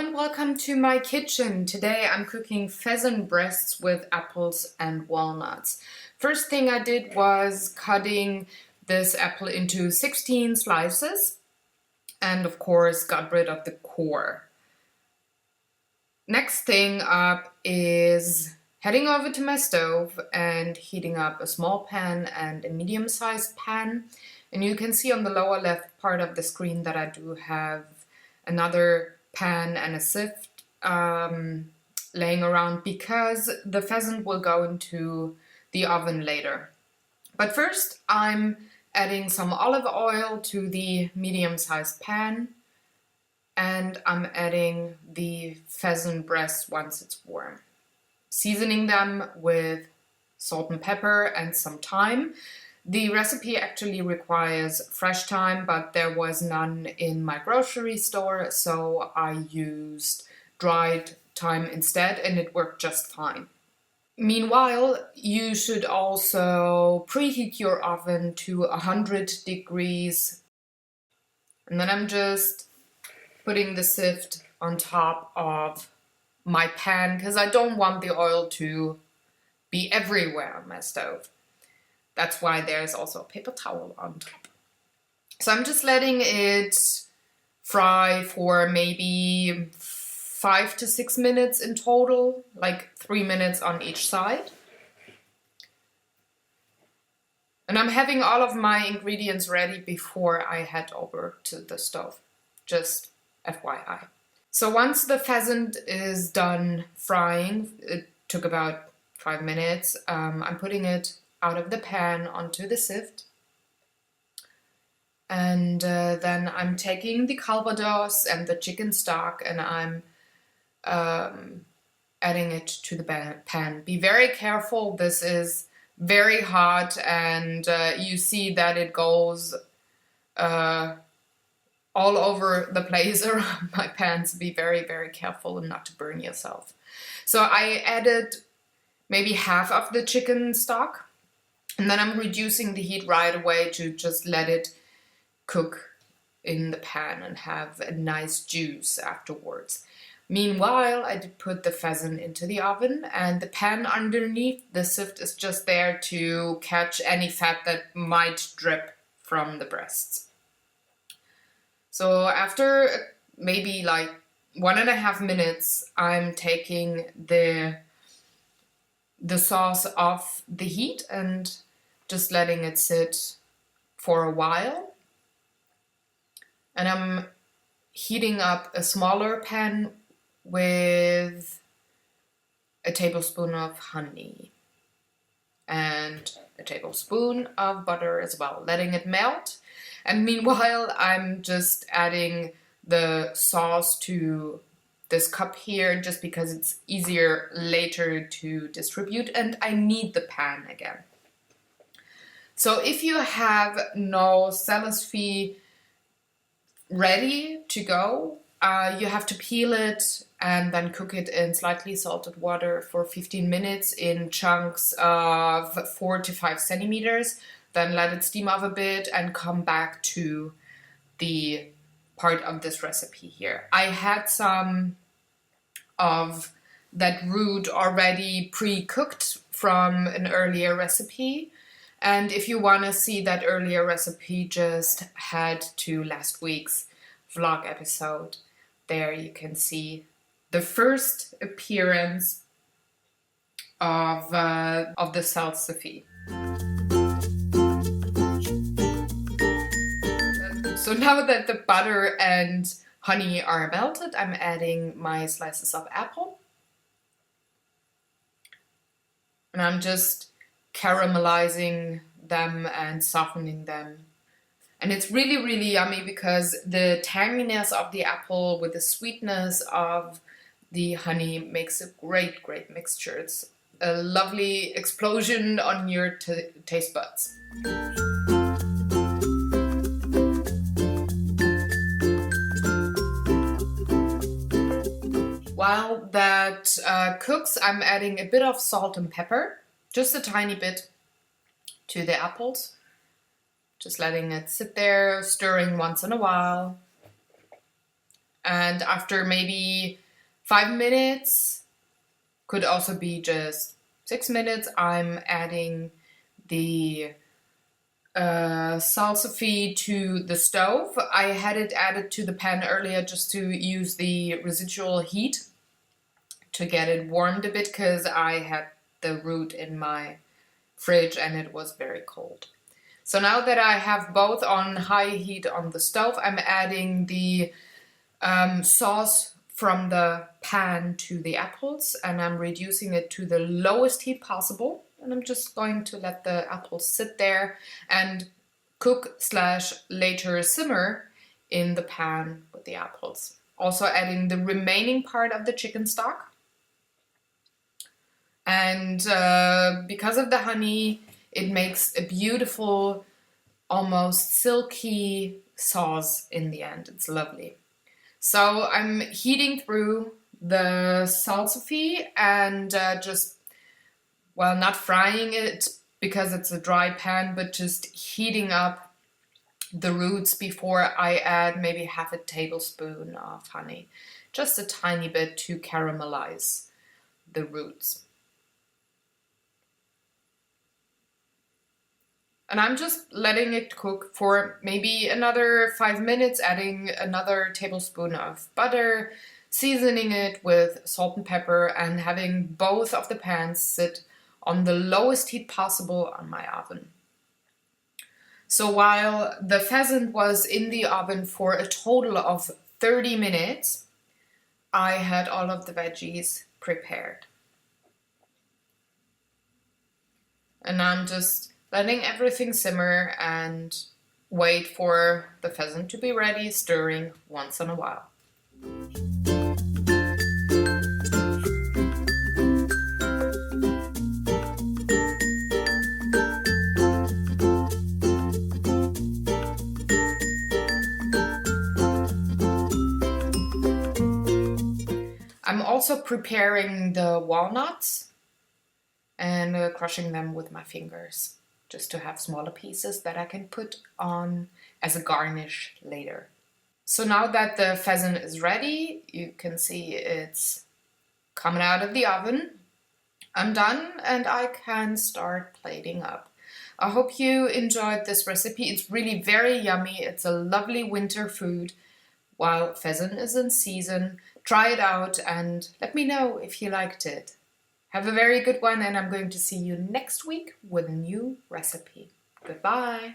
and welcome to my kitchen. Today I'm cooking pheasant breasts with apples and walnuts. First thing I did was cutting this apple into 16 slices and of course got rid of the core. Next thing up is heading over to my stove and heating up a small pan and a medium-sized pan. And you can see on the lower left part of the screen that I do have another pan and a sieve laying around because the pheasant will go into the oven later. But first I'm adding some olive oil to the medium-sized pan and I'm adding the pheasant breast once it's warm. Seasoning them with salt and pepper and some thyme. The recipe actually requires fresh thyme, but there was none in my grocery store, so I used dried thyme instead, and it worked just fine. Meanwhile, you should also preheat your oven to 100 degrees. And then I'm just putting the sieve on top of my pan because I don't want the oil to be everywhere on my stove. That's why there's also a paper towel on top. So I'm just letting it fry for maybe 5 to 6 minutes in total, like 3 minutes on each side. And I'm having all of my ingredients ready before I head over to the stove, just FYI. So once the pheasant is done frying, it took about 5 minutes, I'm putting it out of the pan onto the sieve. And then I'm taking the calvados and the chicken stock and I'm adding it to the pan. Be very careful, this is very hot and you see that it goes all over the place around my pan, so be very, very careful and not to burn yourself. So I added maybe half of the chicken stock. And then I'm reducing the heat right away to just let it cook in the pan and have a nice juice afterwards. Meanwhile, I did put the pheasant into the oven and the pan underneath the sieve is just there to catch any fat that might drip from the breasts. So after maybe like 1.5 minutes, I'm taking the sauce off the heat and just letting it sit for a while. And I'm heating up a smaller pan with a tablespoon of honey and a tablespoon of butter as well, letting it melt. And meanwhile, I'm just adding the sauce to this cup here just because it's easier later to distribute and I need the pan again. So if you have no salsify ready to go, you have to peel it and then cook it in slightly salted water for 15 minutes in chunks of 4 to 5 centimeters. Then let it steam off a bit and come back to the part of this recipe here. I had some of that root already pre-cooked from an earlier recipe. And if you want to see that earlier recipe, just head to last week's vlog episode. There you can see the first appearance of the salsify. So now that the butter and honey are melted, I'm adding my slices of apple. And I'm just caramelizing them and softening them. And it's really, really yummy because the tanginess of the apple with the sweetness of the honey makes a great, great mixture. It's a lovely explosion on your taste buds. While that cooks, I'm adding a bit of salt and pepper, just a tiny bit, to the apples. Just letting it sit there, stirring once in a while. And after maybe 5 minutes, could also be just 6 minutes, I'm adding the salsify to the stove. I had it added to the pan earlier just to use the residual heat to get it warmed a bit, because I had the root in my fridge and it was very cold. So now that I have both on high heat on the stove, I'm adding the sauce from the pan to the apples, and I'm reducing it to the lowest heat possible. And I'm just going to let the apples sit there and cook / later simmer in the pan with the apples. Also adding the remaining part of the chicken stock. And because of the honey, it makes a beautiful, almost silky sauce in the end. It's lovely. So I'm heating through the salsify and just, well, not frying it because it's a dry pan, but just heating up the roots before I add maybe half a tablespoon of honey. Just a tiny bit to caramelize the roots. And I'm just letting it cook for maybe another 5 minutes, adding another tablespoon of butter, seasoning it with salt and pepper, and having both of the pans sit on the lowest heat possible on my oven. So while the pheasant was in the oven for a total of 30 minutes, I had all of the veggies prepared. And I'm just letting everything simmer and wait for the pheasant to be ready, stirring once in a while. I'm also preparing the walnuts and crushing them with my fingers, just to have smaller pieces that I can put on as a garnish later. So now that the pheasant is ready, you can see it's coming out of the oven. I'm done and I can start plating up. I hope you enjoyed this recipe. It's really very yummy. It's a lovely winter food while pheasant is in season. Try it out and let me know if you liked it. Have a very good one, and I'm going to see you next week with a new recipe. Goodbye.